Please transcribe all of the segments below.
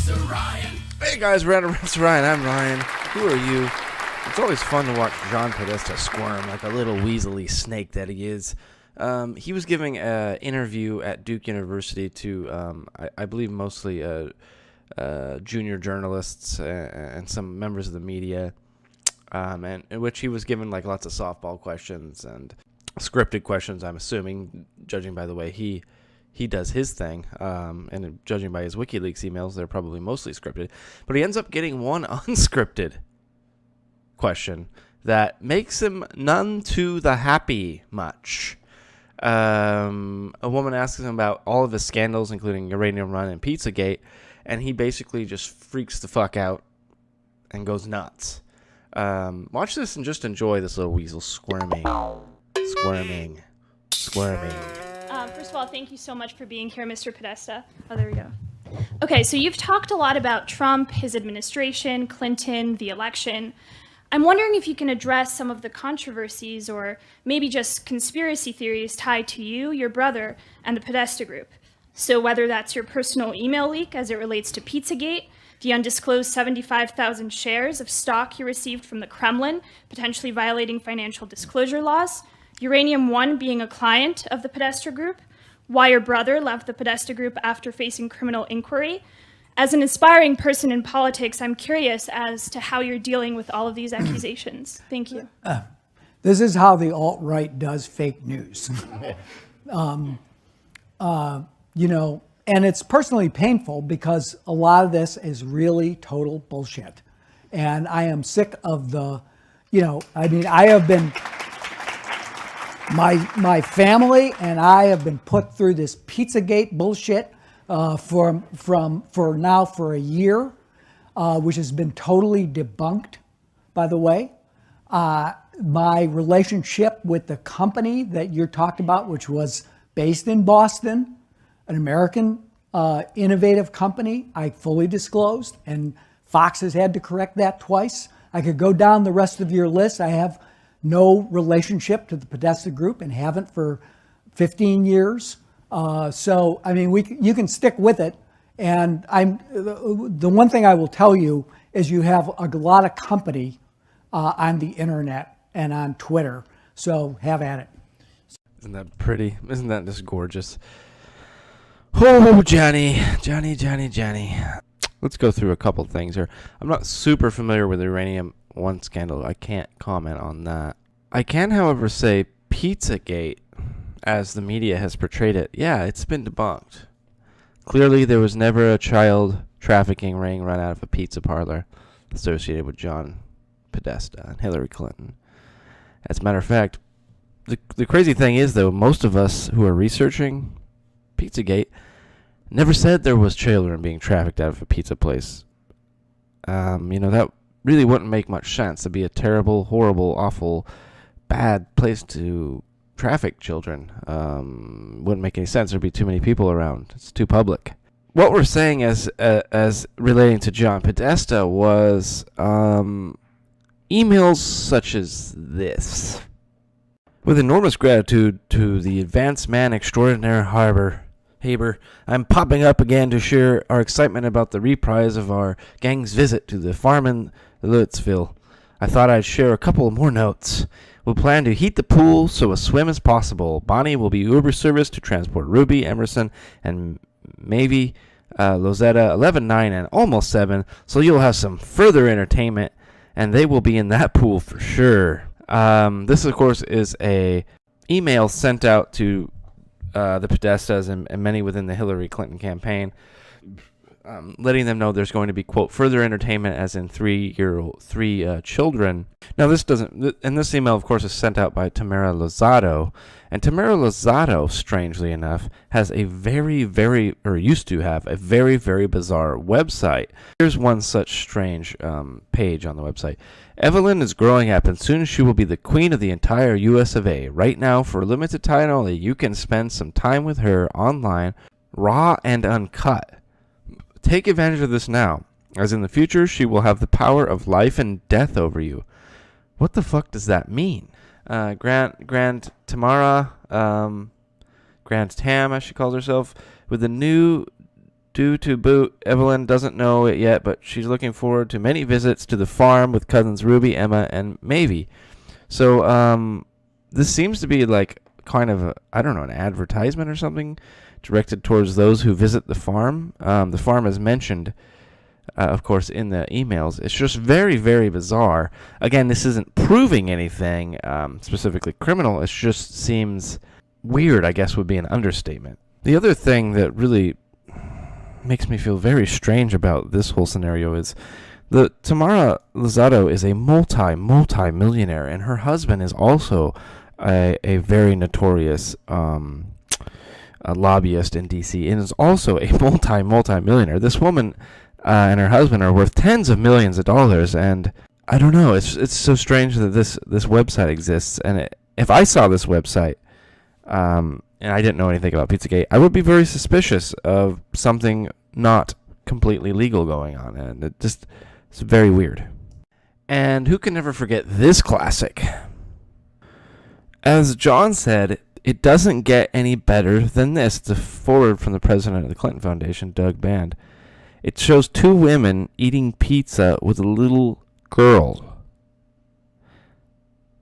Hey guys, Random Refs Ryan. I'm Ryan. Who are you? It's always fun to watch John Podesta squirm like a little weaselly snake that he is. He was giving an interview at Duke University to, I believe, mostly junior journalists and some members of the media, and in which he was given like lots of softball questions and scripted questions. I'm assuming, judging by the way he does his thing, and judging by his WikiLeaks emails, they're probably mostly scripted. But he ends up getting one unscripted question that makes him none too the happy much. A woman asks him about all of his scandals, including Uranium Run and Pizzagate, and he basically just freaks the fuck out and goes nuts. Watch this and just enjoy this little weasel squirming. First of all, thank you so much for being here, Mr. Podesta. Oh, there we go. Okay, so you've talked a lot about Trump, his administration, Clinton, the election. I'm wondering if you can address some of the controversies or maybe just conspiracy theories tied to you, your brother, and the Podesta Group. So whether that's your personal email leak as it relates to Pizzagate, the undisclosed 75,000 shares of stock you received from the Kremlin, potentially violating financial disclosure laws, Uranium One being a client of the Podesta Group, why your brother left the Podesta Group after facing criminal inquiry. As an aspiring person in politics, I'm curious as to how you're dealing with all of these accusations. Thank you. This is how the alt-right does fake news. And it's personally painful because a lot of this is really total bullshit. And I am sick of I have been, my family and I have been put through this Pizzagate bullshit for a year, which has been totally debunked, by the way. My relationship with the company that you're talking about, which was based in Boston, an American innovative company, I fully disclosed, and Fox has had to correct that twice. I could go down the rest of your list. I have no relationship to the Podesta Group and haven't for 15 years. You can stick with it. And the one thing I will tell you is you have a lot of company on the internet and on Twitter. So have at it. Isn't that pretty? Isn't that just gorgeous? Oh, Johnny. Let's go through a couple things here. I'm not super familiar with the Uranium One scandal. I can't comment on that. I can, however, say Pizzagate, as the media has portrayed it, yeah, it's been debunked. Clearly, there was never a child trafficking ring run out of a pizza parlor associated with John Podesta and Hillary Clinton. As a matter of fact, the crazy thing is, though, most of us who are researching Pizzagate never said there was children being trafficked out of a pizza place. That really wouldn't make much sense. It'd be a terrible, horrible, awful, bad place to traffic children. Wouldn't make any sense. There'd be too many people around. It's too public. What we're saying as relating to John Podesta was emails such as this. With enormous gratitude to the advanced man extraordinaire Haber, I'm popping up again to share our excitement about the reprise of our gang's visit to the farm in Louisville. I thought I'd share a couple more notes. We'll plan to heat the pool so a swim is possible. Bonnie will be Uber service to transport Ruby, Emerson, and maybe Lozetta 11, 9, and almost 7, so you'll have some further entertainment, and they will be in that pool for sure. This, of course, is a email sent out to the Podestas and many within the Hillary Clinton campaign, letting them know there's going to be, quote, further entertainment as in three children. Now, this email, of course, is sent out by Tamara Lozado, and Tamara Lozado, strangely enough, has a used to have a very, very bizarre website. Here's one such strange page on the website. Evelyn is growing up, and soon she will be the queen of the entire US of A. Right now, for a limited time only, you can spend some time with her online, raw and uncut. Take advantage of this now, as in the future she will have the power of life and death over you. What the fuck does that mean? Grand Tamara, Grand Tam, as she calls herself, with the new Due to boot, Evelyn doesn't know it yet, but she's looking forward to many visits to the farm with cousins Ruby, Emma, and Mavie. So, this seems to be like kind of an advertisement or something directed towards those who visit the farm. The farm is mentioned, of course, in the emails. It's just very, very bizarre. Again, this isn't proving anything specifically criminal. It just seems weird, I guess would be an understatement. The other thing that really makes me feel very strange about this whole scenario is that Tamara Lozado is a multi-millionaire, and her husband is also a very notorious a lobbyist in D.C. and is also a multi-millionaire. This woman and her husband are worth tens of millions of dollars, and I don't know. It's so strange that this website exists. And if I saw this website, and I didn't know anything about Pizzagate, I would be very suspicious of something not completely legal going on, and it's very weird. And who can never forget this classic? As John said, it doesn't get any better than this. It's a forward from the president of the Clinton Foundation, Doug Band. It shows two women eating pizza with a little girl.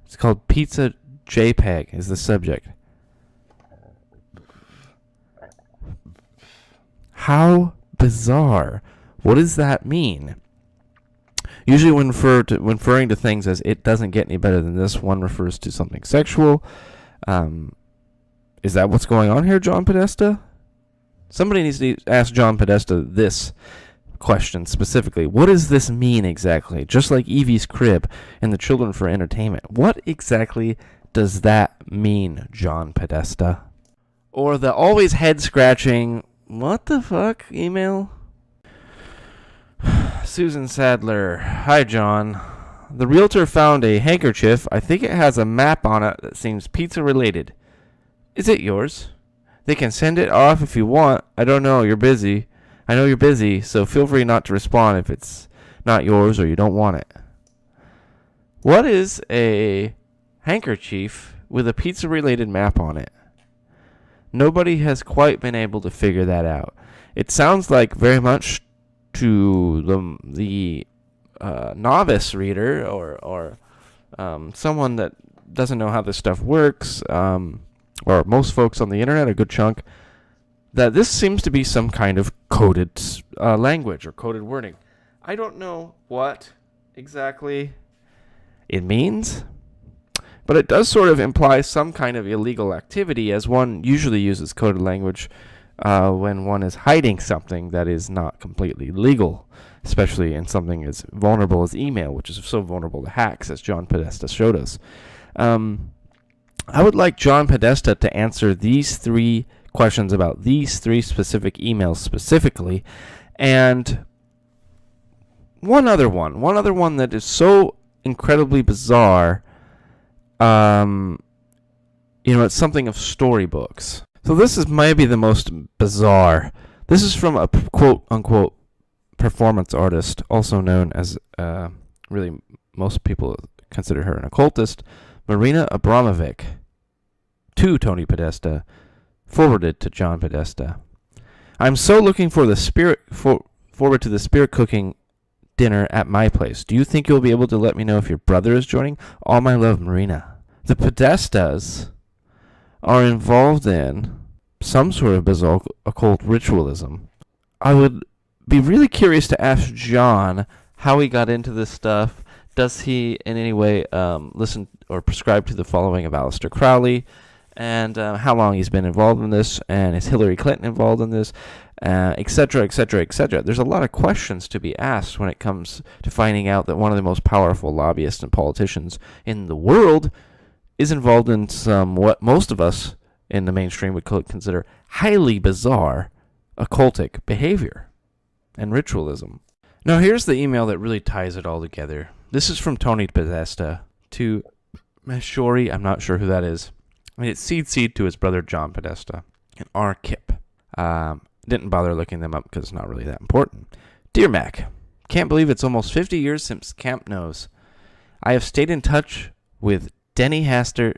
It's called Pizza JPEG is the subject. How bizarre. What does that mean? Usually when referring to things as it doesn't get any better than this, one refers to something sexual. Is that what's going on here, John Podesta? Somebody needs to ask John Podesta this question specifically. What does this mean exactly? Just like Evie's crib and the children for entertainment. What exactly does that mean, John Podesta? Or the always head-scratching, what the fuck email? Susan Sadler. Hi, John. The realtor found a handkerchief. I think it has a map on it that seems pizza-related. Is it yours? They can send it off if you want. I don't know. You're busy. I know you're busy, so feel free not to respond if it's not yours or you don't want it. What is a handkerchief with a pizza-related map on it? Nobody has quite been able to figure that out. It sounds like very much to the novice reader or someone that doesn't know how this stuff works, or most folks on the internet, a good chunk, that this seems to be some kind of coded language or coded wording. I don't know what exactly it means, but it does sort of imply some kind of illegal activity, as one usually uses coded language when one is hiding something that is not completely legal, especially in something as vulnerable as email, which is so vulnerable to hacks, as John Podesta showed us. I would like John Podesta to answer these three questions about these three specific emails specifically, and one other one that is so incredibly bizarre. It's something of storybooks. So this is maybe the most bizarre. This is from a quote-unquote performance artist, also known as, really most people consider her an occultist, Marina Abramovic, to Tony Podesta, forwarded to John Podesta. I'm so looking forward to the spirit cooking dinner at my place. Do you think you'll be able to let me know if your brother is joining? All my love, Marina. The Podestas are involved in some sort of bizarre occult ritualism. I would be really curious to ask John how he got into this stuff. Does he in any way listen or prescribe to the following of Aleister Crowley? And how long he's been involved in this, and is Hillary Clinton involved in this, etc., etc., etc. There's a lot of questions to be asked when it comes to finding out that one of the most powerful lobbyists and politicians in the world is involved in some what most of us in the mainstream would consider highly bizarre occultic behavior and ritualism. Now here's the email that really ties it all together. This is from Tony Podesta to Mashori, I'm not sure who that is. It's seed to his brother John Podesta and R. Kip. Didn't bother looking them up because it's not really that important. Dear Mac, can't believe it's almost 50 years since Camp Nose. I have stayed in touch with Denny Hastert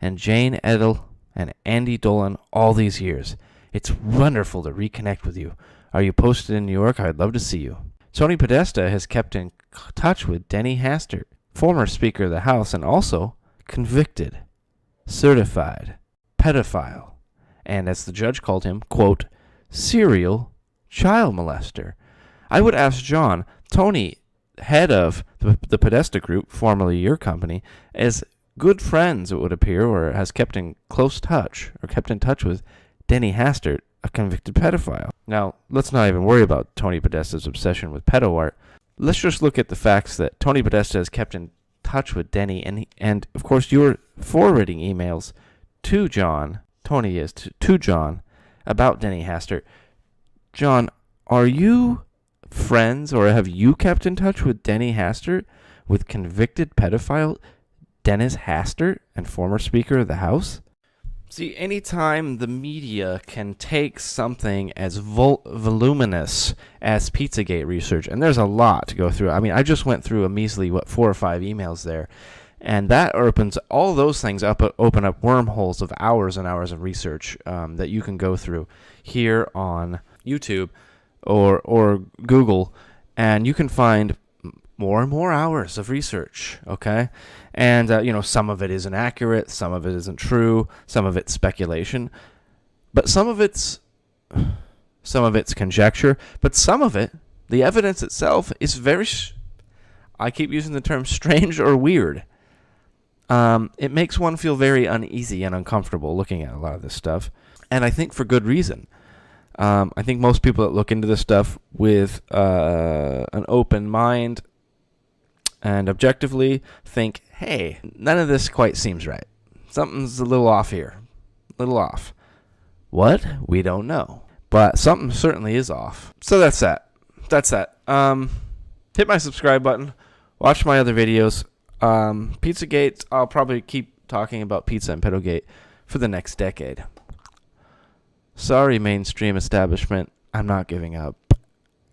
and Jane Edel and Andy Dolan all these years. It's wonderful to reconnect with you. Are you posted in New York? I'd love to see you. Tony Podesta has kept in touch with Denny Hastert, former Speaker of the House and also convicted, certified pedophile, and as the judge called him, quote, serial child molester. I would ask John, Tony, head of the Podesta Group, formerly your company, is good friends, it would appear, or has kept in close touch, or kept in touch with Denny Hastert, a convicted pedophile. Now, let's not even worry about Tony Podesta's obsession with pedo art. Let's just look at the facts that Tony Podesta has kept in touch with Denny, and of course you're forwarding emails to John, Tony is, to John, about Denny Hastert. John, are you friends, or have you kept in touch with Denny Hastert, with convicted pedophile Dennis Hastert and former Speaker of the House? See, anytime the media can take something as voluminous as Pizzagate research, and there's a lot to go through. I mean, I just went through a measly, 4 or 5 emails there, and that opens all those things up, open up wormholes of hours and hours of research that you can go through here on YouTube or Google, and you can find more and more hours of research, okay? And, some of it isn't accurate, some of it isn't true, some of it's speculation, but some of it's conjecture, but some of it, the evidence itself, is very, I keep using the term strange or weird. It makes one feel very uneasy and uncomfortable looking at a lot of this stuff, and I think for good reason. I think most people that look into this stuff with an open mind and objectively think, hey, none of this quite seems right. Something's a little off here. A little off. What? We don't know. But something certainly is off. So that's that. Hit my subscribe button. Watch my other videos. Pizzagate, I'll probably keep talking about pizza and pedogate for the next decade. Sorry, mainstream establishment. I'm not giving up.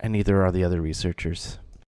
And neither are the other researchers.